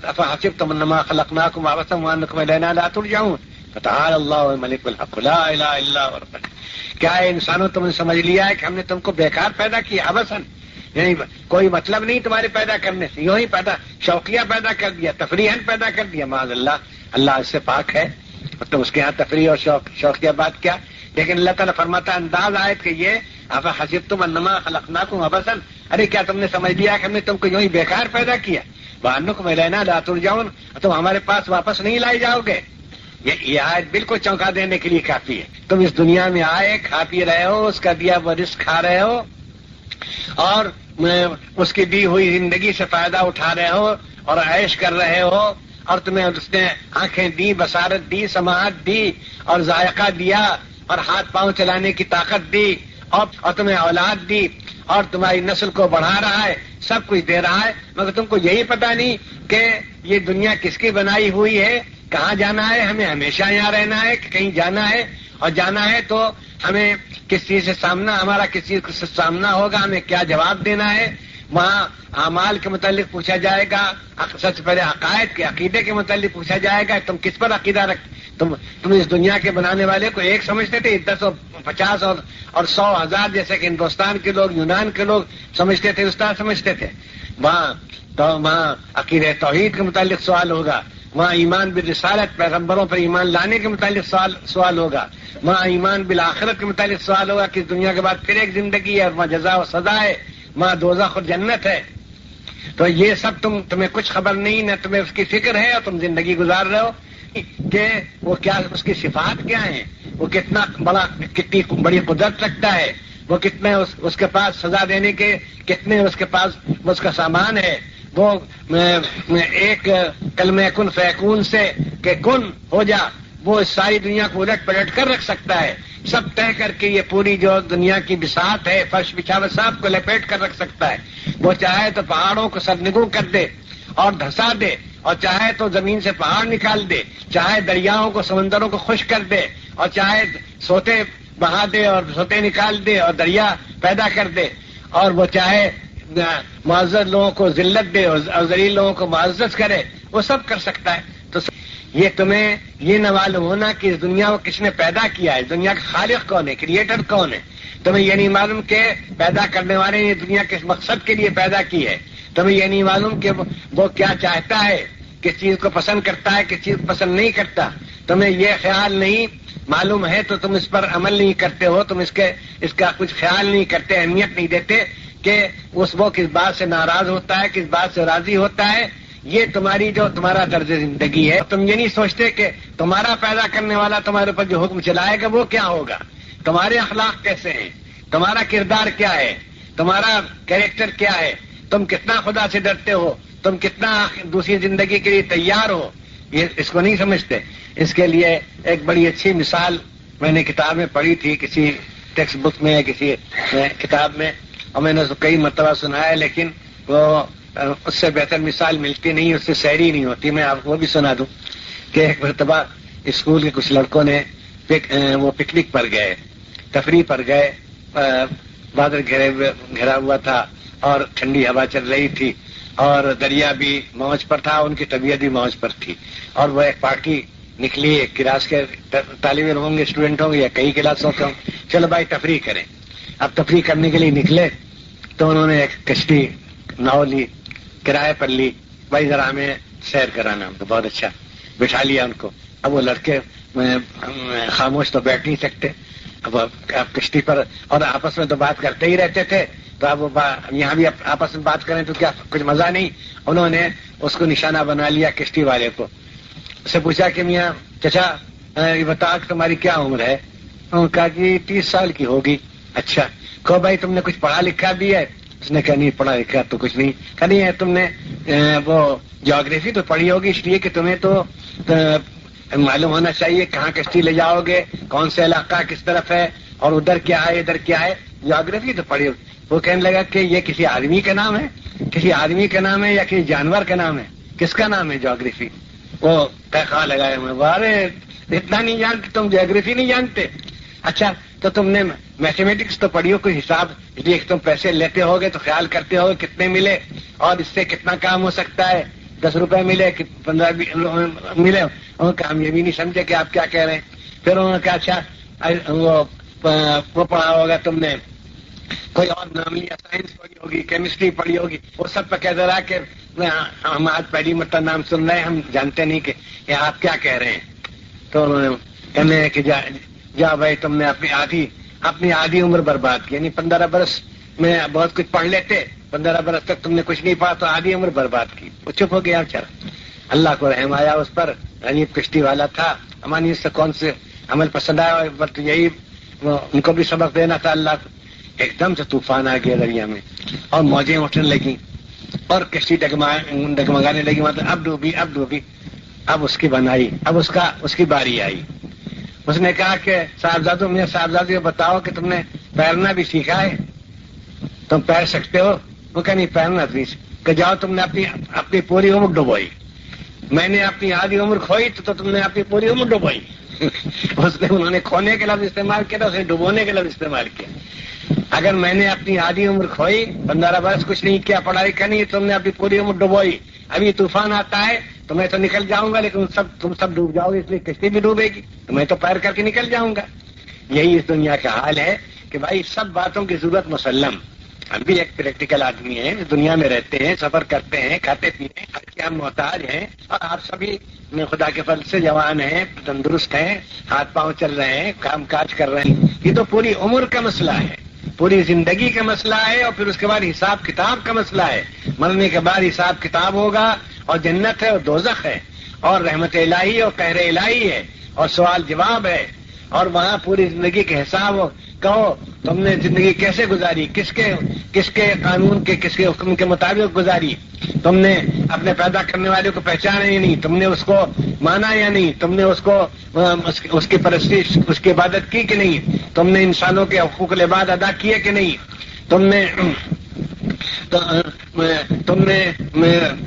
افحسبتم انما خلقناکم عبثا وانکم الینا لا ترجعون فتعالی اللہ الملک الحق لا الہ الا هو رب. کیا ہے انسانوں تم نے سمجھ لیا ہے کہ ہم نے تم کو بیکار پیدا کیا عبثاً، یعنی کوئی مطلب نہیں تمہارے پیدا کرنے سے، یوں ہی پیدا شوقیہ پیدا کر دیا، تفریحاً پیدا کر دیا. معاذ اللہ، اللہ اس سے پاک ہے. تو اس کے ہاں تفریح اور شوقیہ بات کیا. لیکن اللہ تعالیٰ فرماتا انداز آیت کہ یہ افحسبتم انما خلقناکم عبثا، ارے کیا تم نے سمجھ لیا کہ ہم نے تم کو یوں ہی بیکار پیدا کیا؟ وانکم الینا لا ترجعون، تم ہمارے پاس واپس نہیں لائے جاؤ گے. یہ آیت بالکل چونکا دینے کے لیے کافی ہے. تم اس دنیا میں آئے، کھا پی رہے ہو، اس کا دیا وہ رزق کھا رہے ہو اور اس کی دی ہوئی زندگی سے فائدہ اٹھا رہے ہو اور عیش کر رہے ہو، اور تمہیں اس نے آنکھیں دی، بصارت دی، سماعت دی اور ذائقہ دیا اور ہاتھ پاؤں چلانے کی طاقت دی اور تمہیں اولاد دی اور تمہاری نسل کو بڑھا رہا ہے، سب کچھ دے رہا ہے، مگر تم کو یہی پتہ نہیں کہ یہ دنیا کس کی بنائی ہوئی ہے، کہاں جانا ہے، ہمیں ہمیشہ یہاں رہنا ہے کہ کہیں جانا ہے، اور جانا ہے تو ہمیں کس چیز سے ہمارا کس چیز سے سامنا ہوگا، ہمیں کیا جواب دینا ہے. وہاں اعمال کے متعلق پوچھا جائے گا، سب سے پہلے عقائد کے عقیدے کے متعلق پوچھا جائے گا. تم کس پر عقیدہ تم اس دنیا کے بنانے والے کو ایک سمجھتے تھے، 1050 اور 100,000 جیسے کہ ہندوستان کے لوگ، یونان کے لوگ سمجھتے تھے، استاد سمجھتے تھے. وہاں عقیدہ توحید کے متعلق سوال ہوگا، وہاں ایمان بالرسالت، پیغمبروں پر ایمان لانے کے متعلق سوال ہوگا، وہاں ایمان بالآخرت کے متعلق سوال ہوگا کہ دنیا کے بعد پھر ایک زندگی ہے اور وہاں جزا و سزا ہے، وہاں دوزخ اور جنت ہے. تو یہ سب تمہیں کچھ خبر نہیں، نہ تمہیں اس کی فکر ہے، اور تم زندگی گزار رہے ہو کہ وہ کیا، اس کی صفات کیا ہیں، وہ کتنی بڑی قدرت رکھتا ہے، وہ کتنے اس کے پاس سزا دینے کے کتنے اس کے پاس اس کا سامان ہے. وہ ایک کلمہ کن فیکون سے کہ کن ہو جا، وہ اس ساری دنیا کو الٹ پلٹ کر رکھ سکتا ہے. سب طے کر کے یہ پوری جو دنیا کی بساط ہے، فرش بچھاوت سب کو لپیٹ کر رکھ سکتا ہے. وہ چاہے تو پہاڑوں کو سرنگوں کر دے اور دھسا دے، اور چاہے تو زمین سے پہاڑ نکال دے، چاہے دریاؤں کو سمندروں کو خشک کر دے، اور چاہے سوتے بہا دے اور سوتے نکال دے اور دریا پیدا کر دے، اور وہ چاہے معزز لوگوں کو ذلت دے اور ذلیل لوگوں کو معزز کرے، وہ سب کر سکتا ہے. تو یہ تمہیں یہ نہ معلوم ہونا کہ اس دنیا کو کس نے پیدا کیا ہے، اس دنیا کا خالق کون ہے، کریٹر کون ہے. تمہیں یہ نہیں معلوم کہ پیدا کرنے والے نے دنیا کس مقصد کے لیے پیدا کی ہے. تمہیں یہ نہیں معلوم کہ وہ کیا چاہتا ہے، کس چیز کو پسند کرتا ہے، کس چیز کو پسند نہیں کرتا. تمہیں یہ خیال نہیں معلوم ہے تو تم اس پر عمل نہیں کرتے ہو، تم اس کا کچھ خیال نہیں کرتے، اہمیت نہیں دیتے کہ وہ کس بات سے ناراض ہوتا ہے، کس بات سے راضی ہوتا ہے. یہ تمہارا طرز زندگی ہے. تم یہ نہیں سوچتے کہ تمہارا پیدا کرنے والا تمہارے اوپر جو حکم چلائے گا وہ کیا ہوگا، تمہارے اخلاق کیسے ہیں، تمہارا کردار کیا ہے، تمہارا کیریکٹر کیا ہے، تم کتنا خدا سے ڈرتے ہو، تم کتنا دوسری زندگی کے لیے تیار ہو. یہ اس کو نہیں سمجھتے. اس کے لیے ایک بڑی اچھی مثال میں نے کتاب میں پڑھی تھی، کسی ٹیکسٹ بک میں، کسی کتاب میں، اور میں نے اس کو کئی مرتبہ سنا ہے، لیکن وہ اس سے بہتر مثال ملتی نہیں، اس سے سحری نہیں ہوتی. میں آپ کو وہ بھی سنا دوں کہ ایک مرتبہ اسکول کے کچھ لڑکوں نے وہ پکنک پر گئے، تفریح پر گئے، بادل گھرا ہوا تھا اور ٹھنڈی ہوا چل رہی تھی اور دریا بھی موج پر تھا، ان کی طبیعت بھی موج پر تھی. اور وہ ایک پارٹی نکلی، ایک کلاس کے طالب علم ہوں گے، اسٹوڈنٹ ہوں گے یا کئی کلاسوں کے ہوں، چلو بھائی تفریح کریں. اب تفریح کرنے کے لیے نکلے تو انہوں نے ایک کشتی ناؤ لی، کرائے پر لی، بھائی ذرا ہمیں سیر کرانا. ہم تو بہت اچھا بٹھا لیا ان کو. اب وہ لڑکے خاموش تو بیٹھ نہیں سکتے، اب کشتی پر اور آپس میں تو بات کرتے ہی رہتے تھے، تو اب یہاں بھی آپس میں بات کریں تو کیا کچھ مزہ نہیں. انہوں نے اس کو نشانہ بنا لیا کشتی والے کو. اس سے پوچھا کہ میاں چچا یہ بتا کہ تمہاری کیا عمر ہے؟ انہوں نے کہا کہ 30 سال کی ہوگی. اچھا کہو بھائی تم نے کچھ پڑھا لکھا بھی ہے؟ اس نے کہا نہیں پڑھا لکھا تو کچھ نہیں. کہا نہیں ہے تم نے وہ جیوگرافی تو پڑھی ہوگی، اس لیے کہ تمہیں تو معلوم ہونا چاہیے کہاں کشتی لے جاؤ گے، کون سا علاقہ کس طرف ہے اور ادھر کیا ہے ادھر کیا ہے، جیوگرافی تو پڑھی ہوگی. وہ کہنے لگا کہ یہ کسی آدمی کا نام ہے، کسی آدمی کا نام ہے یا کسی جانور کا نام ہے، کس کا نام ہے جیوگرافی؟ وہ تحقیق لگائے ہوئے، ارے اتنا نہیں جانتے تم، جیوگرافی نہیں جانتے؟ اچھا تو تم نے میتھمیٹکس تو پڑھی ہو، کوئی حساب، اس لیے تم پیسے لیتے ہوگے تو خیال کرتے ہوگے کتنے ملے اور اس سے کتنا کام ہو سکتا ہے، 10 روپے ملے کہ 15 ملے. انہوں نے کہا ہم یہ بھی نہیں سمجھے کہ آپ کیا کہہ رہے ہیں. پھر انہوں نے کہا اچھا وہ پڑھا ہوگا تم نے, کوئی اور نام لیا, سائنس پڑھی ہوگی, کیمسٹری پڑھی ہوگی, وہ سب پہ کہہ رہا کہ ہم آج پہلی مرتبہ نام سن رہے ہیں, ہم جانتے نہیں کہ یہ آپ کیا کہہ رہے ہیں. تو انہوں نے کہنے کہ جا بھائی تم نے اپنی آدھی عمر برباد کی, یعنی 15 برس میں بہت کچھ پڑھ لیتے, 15 برس تک تم نے کچھ نہیں پڑھا تو آدھی عمر برباد کی. وہ چپ ہو گیا چل. اللہ کو رحم آیا اس پر, غریب کشتی والا تھا, ہماری اس سے کون سے عمل پسند آیا, بس یہی ان کو بھی سبق دینا تھا اللہ کو. ایک دم سے طوفان آ گیا دریا میں اور موجیں اٹھنے لگیں اور کشتی ڈگمگانے لگی, مطلب اب ڈوبی. اب اس کی بنائی, اب اس کی باری آئی. اس نے کہا کہ صاحبزادوں بتاؤ کہ تم نے تیرنا بھی سیکھا ہے, تم تیر سکتے ہو؟ وہ کہ نہیں تیرنا بھی, کہ جاؤ تم نے اپنی پوری عمر ڈبوئی, میں نے اپنی آدھی عمر کھوئی تو تم نے اپنی پوری عمر ڈبوئی. انہوں نے کھونے کے لفظ استعمال کیا تھا, اس نے ڈبونے کے لفظ استعمال کیا. اگر میں نے اپنی آدھی عمر کھوئی, 15 برس کچھ نہیں کیا, پڑھائی کرنی, تم نے اپنی پوری عمر ڈبوئی. ابھی طوفان آتا ہے تو میں تو نکل جاؤں گا, لیکن تم سب ڈوب جاؤ گے, اس لیے کشتی بھی ڈوبے گی, تو میں تو پیر کر کے نکل جاؤں گا. یہی اس دنیا کا حال ہے کہ بھائی سب باتوں کی ضرورت مسلم. ہم بھی ایک پریکٹیکل آدمی ہیں, دنیا میں رہتے ہیں, سفر کرتے ہیں, کھاتے پیتے ہیں, ہر کے ہم محتاج ہیں, اور آپ سبھی خدا کے فضل سے جوان ہیں, تندرست ہیں, ہاتھ پاؤں چل رہے ہیں, کام کاج کر رہے ہیں. یہ تو پوری عمر کا مسئلہ ہے, پوری زندگی کا مسئلہ ہے, اور پھر اس کے بعد حساب کتاب کا مسئلہ ہے. مرنے کے بعد حساب کتاب ہوگا, اور جنت ہے اور دوزخ ہے, اور رحمت الہی اور قہر الہی ہے, اور سوال جواب ہے, اور وہاں پوری زندگی کے حساب ہو. کہو تم نے زندگی کیسے گزاری, کس کے قانون کے, کس کے حکم کے مطابق گزاری, تم نے اپنے پیدا کرنے والے کو پہچانا یا نہیں, تم نے اس کو مانا یا نہیں, تم نے اس کی پرستش, اس کی عبادت کی کہ نہیں, تم نے انسانوں کے حقوق العباد ادا کیے کہ نہیں, تم نے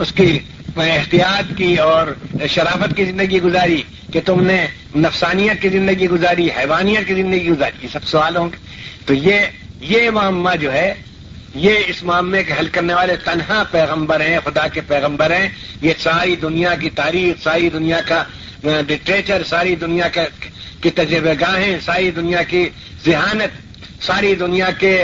اس کی احتیاط کی اور شرافت کی زندگی گزاری, کہ تم نے نفسانیت کی زندگی گزاری, حیوانیت کی زندگی گزاری. یہ سب سوال ہوں گے. تو یہ معامہ جو ہے, یہ اس معاملے کے حل کرنے والے تنہا پیغمبر ہیں, خدا کے پیغمبر ہیں. یہ ساری دنیا کی تاریخ, ساری دنیا کا لٹریچر, ساری دنیا کی تجربہ گاہیں, ساری دنیا کی ذہانت, ساری دنیا کے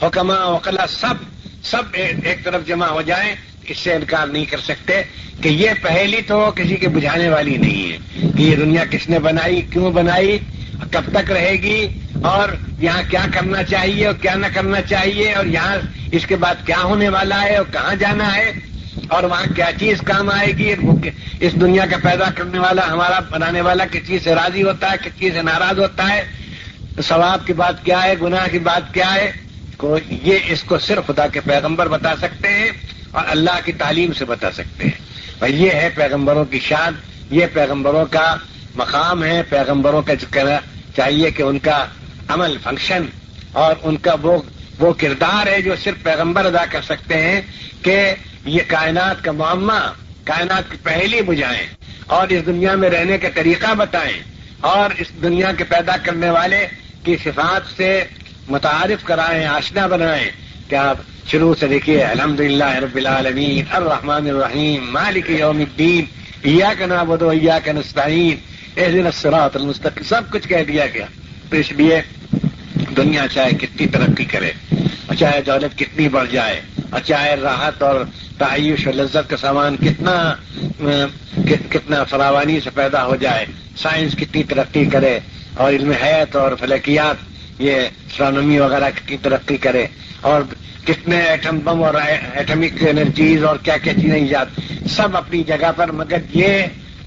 حکماء وقلا سب ایک طرف جمع ہو جائیں, اس سے انکار نہیں کر سکتے کہ یہ پہلی تو کسی کے بجھانے والی نہیں ہے کہ یہ دنیا کس نے بنائی, کیوں بنائی, کب تک رہے گی, اور یہاں کیا کرنا چاہیے اور کیا نہ کرنا چاہیے, اور یہاں اس کے بعد کیا ہونے والا ہے اور کہاں جانا ہے, اور وہاں کیا چیز کام آئے گی. اس دنیا کا پیدا کرنے والا, ہمارا بنانے والا کس چیز سے راضی ہوتا ہے, کس چیز سے ناراض ہوتا ہے, ثواب کی بات کیا ہے, گناہ کی بات کیا ہے, یہ اس کو صرف خدا کے پیغمبر بتا سکتے ہیں اور اللہ کی تعلیم سے بتا سکتے ہیں. اور یہ ہے پیغمبروں کی شان, یہ پیغمبروں کا مقام ہے. پیغمبروں کا کہنا چاہیے کہ ان کا عمل, فنکشن اور ان کا وہ کردار ہے جو صرف پیغمبر ادا کر سکتے ہیں کہ یہ کائنات کا معمہ, کائنات کی پہلی بجھائیں, اور اس دنیا میں رہنے کا طریقہ بتائیں, اور اس دنیا کے پیدا کرنے والے کی صفات سے متعارف کرائیں, آشنا بنائیں. کیا شروع سے دیکھیے, الحمدللہ رب العالمین الرحمن الرحیم مالک یوم الدین ایاک نعبد و ایاک نستعین اہدنا الصراط المستقیم, سب کچھ کہہ دیا گیا. تو اس لیے دنیا چاہے کتنی ترقی کرے, اور چاہے دولت کتنی بڑھ جائے, اور چاہے راحت اور تعیش اور لذت کا سامان کتنا فراوانی سے پیدا ہو جائے, سائنس کتنی ترقی کرے, اور علم حیات اور فلکیات, یہ اسٹرانومی وغیرہ کتنی ترقی کرے, اور کتنے ایٹم بم اور ایٹمک انرجیز اور کیا کیا چیزیں ایجاد, سب اپنی جگہ پر, مگر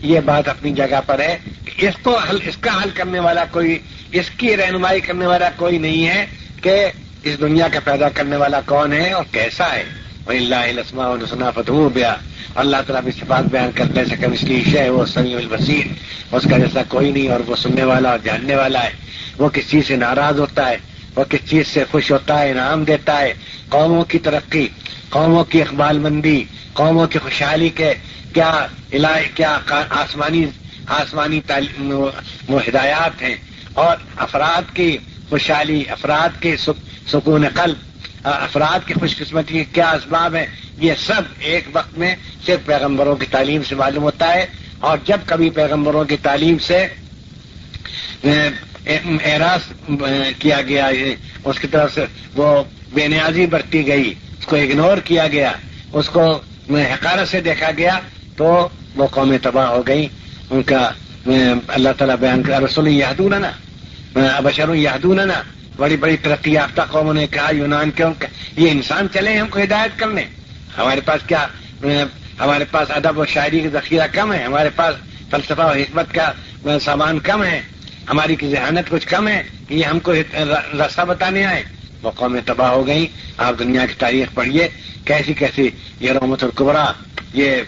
یہ بات اپنی جگہ پر ہے کہ اس کا حل کرنے والا کوئی, اس کی رہنمائی کرنے والا کوئی نہیں ہے کہ اس دنیا کا پیدا کرنے والا کون ہے اور کیسا ہے. وَلِلَّهِ الْأَسْمَاءُ الْحُسْنَىٰ فَادْعُوهُ بِهَا, اللہ تعالیٰ بھی صفات بیان کرتے ہیں کمثلہ شیء وَهُوَ السَّمِيعُ الْبَصِيرُ, اس کا جیسا کوئی نہیں اور وہ سننے والا اور جاننے والا ہے. وہ کس چیز سے ناراض ہوتا ہے, وہ کس چیز سے خوش ہوتا ہے, انعام دیتا ہے. قوموں کی ترقی, قوموں کی اقبال مندی, قوموں کی خوشحالی کے کیا آسمانی ہدایات ہیں, اور افراد کی خوشحالی, افراد کے سکون قلب, افراد کی خوش قسمتی کے کیا اسباب ہیں، یہ سب ایک وقت میں صرف پیغمبروں کی تعلیم سے معلوم ہوتا ہے. اور جب کبھی پیغمبروں کی تعلیم سے اعراض کیا گیا، اس کی طرف سے وہ بے نیازی برتی گئی، اس کو اگنور کیا گیا، اس کو حقارت سے دیکھا گیا، تو وہ قومیں تباہ ہو گئی. ان کا اللہ تعالیٰ بیان کر رسول یہدوننا بشر یہدوننا، بڑی بڑی ترقی یافتہ قوموں نے کہا یونان کے یہ انسان چلے ہم کو ہدایت کرنے، ہمارے پاس کیا، ہمارے پاس ادب و شاعری کا ذخیرہ کم ہے، ہمارے پاس فلسفہ و حکمت کا سامان کم ہے، ہماری کی ذہانت کچھ کم ہے، یہ ہم کو راستہ بتانے آئے. وہ قومیں تباہ ہو گئیں. آپ دنیا کی تاریخ پڑھیے کیسی کیسی، یہ رومت الکبریٰ، یہ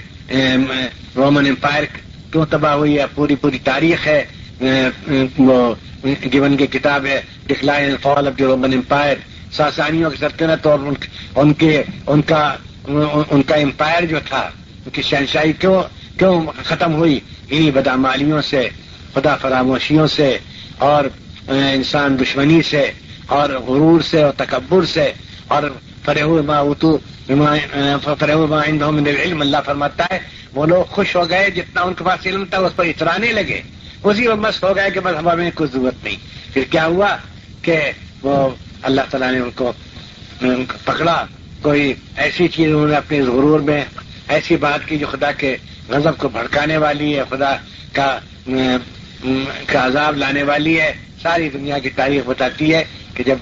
رومن امپائر کیوں تباہ ہوئی ہے، پوری پوری تاریخ ہے. وہ گیون کی کتاب ہے decline and fall of the Roman empire, ساسانیوں کی سلطنت اور ان کا امپائر جو تھا، ان کی شہنشاہی کیوں ختم ہوئی، انہی بدعمالیوں سے، خدا فراموشیوں سے، اور انسان دشمنی سے، اور غرور سے، اور تکبر سے، اور فرحوا بما عندهم من العلم. اللہ فرماتا ہے وہ لوگ خوش ہو گئے جتنا ان کے پاس علم تھا، اس پر اترانے لگے، اسی میں مست ہو گئے کہ بس ہمیں کوئی ضرورت نہیں. پھر کیا ہوا کہ وہ اللہ تعالیٰ نے ان کو پکڑا، کوئی ایسی چیز انہوں نے اپنے غرور میں ایسی بات کی جو خدا کے غضب کو بھڑکانے والی ہے، خدا کا عذاب لانے والی ہے. ساری دنیا کی تاریخ بتاتی ہے کہ جب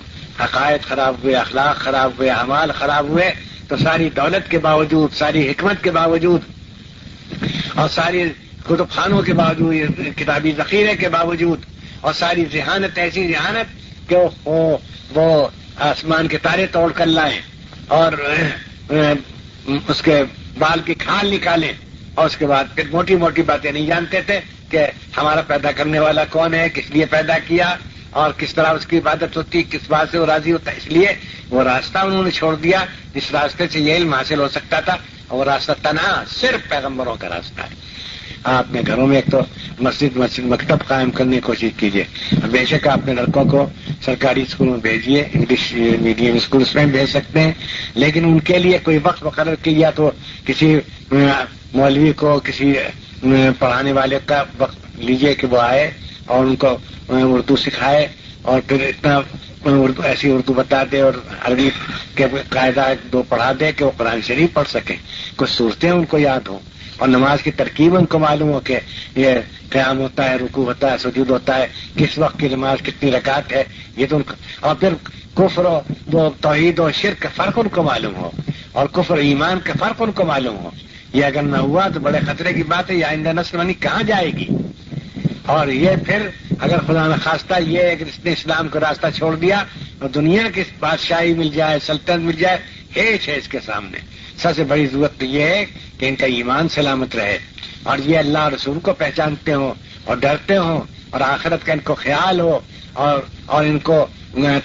عقائد خراب ہوئے، اخلاق خراب ہوئے، اعمال خراب ہوئے، تو ساری دولت کے باوجود، ساری حکمت کے باوجود، اور ساری کتب خانوں کے باوجود، کتابی ذخیرے کے باوجود، اور ساری ذہانت، ایسی ذہانت کہ وہ آسمان کے تارے توڑ کر لائیں اور اس کے بال کی کھال نکالیں، اور اس کے بعد پھر موٹی موٹی باتیں نہیں جانتے تھے کہ ہمارا پیدا کرنے والا کون ہے، کس لیے پیدا کیا، اور کس طرح اس کی عبادت ہوتی، کس بات سے وہ راضی ہوتا ہے. اس لیے وہ راستہ انہوں نے چھوڑ دیا جس راستے سے یہ علم حاصل ہو سکتا تھا، اور وہ راستہ تنہا صرف پیغمبروں کا راستہ ہے. آپ اپنے گھروں میں ایک تو مسجد مکتب قائم کرنے کی کوشش کیجیے. بے شک آپ اپنے لڑکوں کو سرکاری اسکولوں میں بھیجیے، انگلش میڈیم اسکولس میں بھیج سکتے ہیں، لیکن ان کے لیے کوئی وقت مقرر کیجیے، یا تو کسی مولوی کو، کسی پڑھانے والے کا وقت لیجیے کہ وہ آئے اور ان کو اردو سکھائے، اور پھر اتنا ایسی اردو بتا دے اور عربی کے قاعدہ دو پڑھا دے کہ وہ قرآن شریف پڑھ سکیں، کچھ صورتیں ان کو یاد ہوں، اور نماز کی ترکیب ان کو معلوم ہو کہ یہ قیام ہوتا ہے، رکوع ہوتا ہے، سجود ہوتا ہے، کس وقت کی نماز کتنی رکعت ہے، یہ تو ان کو، اور پھر کفر و توحید و شرک کا فرق ان کو معلوم ہو، اور کفر ایمان کا فرق ان کو معلوم ہو. یہ اگر نہ ہوا تو بڑے خطرے کی بات ہے، یہ آئندہ نسل منی کہاں جائے گی. اور یہ پھر اگر خدا نخواستہ یہ اگر اس نے اسلام کا راستہ چھوڑ دیا تو دنیا کی بادشاہی مل جائے، سلطنت مل جائے، ہیچ ہے اس کے سامنے. سب سے بڑی ضرورت تو یہ ہے کہ ان کا ایمان سلامت رہے، اور یہ اللہ اور رسول کو پہچانتے ہوں اور ڈرتے ہوں، اور آخرت کا ان کو خیال ہو، اور ان کو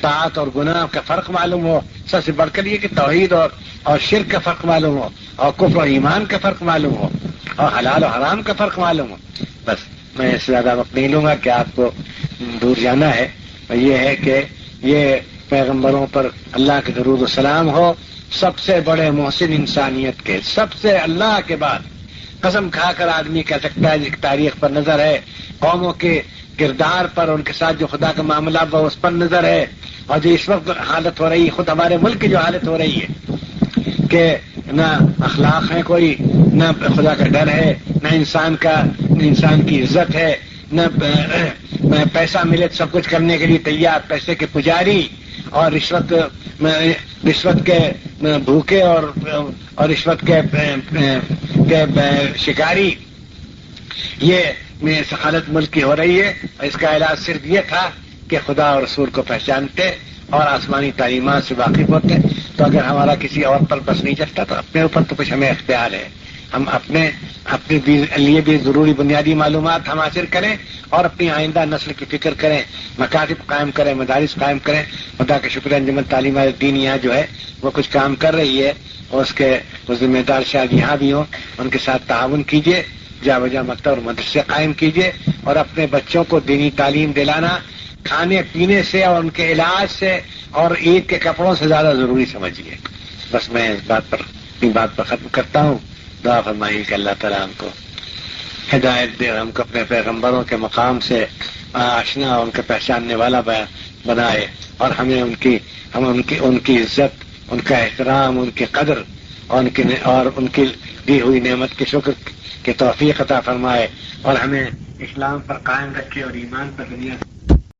طاعت اور گناہ کا فرق معلوم ہو. سب سے بڑھ کر یہ کہ توحید اور شرک کا فرق معلوم ہو، اور کفر و ایمان کا فرق معلوم ہو، اور حلال و حرام کا فرق معلوم ہو. بس میں اس سے زیادہ وقت نہیں لوں گا کہ آپ کو دور جانا ہے. یہ ہے کہ یہ پیغمبروں پر اللہ کے درود و سلام ہو، سب سے بڑے محسن انسانیت کے، سب سے اللہ کے بعد قسم کھا کر آدمی کہہ سکتا ہے، جس کی تاریخ پر نظر ہے، قوموں کے کردار پر، ان کے ساتھ جو خدا کا معاملہ وہ اس پر نظر ہے، اور جو اس وقت حالت ہو رہی ہے، خود ہمارے ملک کی جو حالت ہو رہی ہے کہ نہ اخلاق ہے کوئی، نہ خدا کا ڈر ہے، نہ انسان کی عزت ہے، نہ پیسہ ملے سب کچھ کرنے کے لیے تیار، پیسے کے پجاری، اور رشوت کے بھوکے، اور رشوت کے شکاری. یہ حالت ملک کی ہو رہی ہے، اور اس کا علاج صرف یہ تھا کہ خدا اور رسول کو پہچانتے اور آسمانی تعلیمات سے واقف ہوتے. تو اگر ہمارا کسی اور پر بس نہیں چلتا تو اپنے اوپر تو کچھ ہمیں اختیار ہے، ہم اپنے لیے بھی ضروری بنیادی معلومات ہم حاصل کریں، اور اپنی آئندہ نسل کی فکر کریں، مکاتب قائم کریں، مدارس قائم کریں. خدا کا شکر ہے انجمن تعلیمات دین یہاں جو ہے وہ کچھ کام کر رہی ہے، اور اس کے ذمہ دار شاید یہاں بھی ہوں، ان کے ساتھ تعاون کیجیے، جا بجا مکتب اور مدرسے قائم کیجیے، اور اپنے بچوں کو دینی تعلیم دلانا کھانے پینے سے اور ان کے علاج سے اور عید کے کپڑوں سے زیادہ ضروری سمجھیے. بس میں اس بات پر ختم کرتا ہوں. دعا فرمائیے کہ اللہ تعالیٰ ہم کو ہدایت دے اور ہم کو اپنے پیغمبروں کے مقام سے آشنا اور ان کے پہچاننے والا بنائے اور ہمیں ان کی عزت، ان کا احترام، ان کی قدر اور ان کی دی ہوئی نعمت کے شکر کی توفیق عطا فرمائے اور ہمیں اسلام پر قائم رکھے اور ایمان پر دنیا سے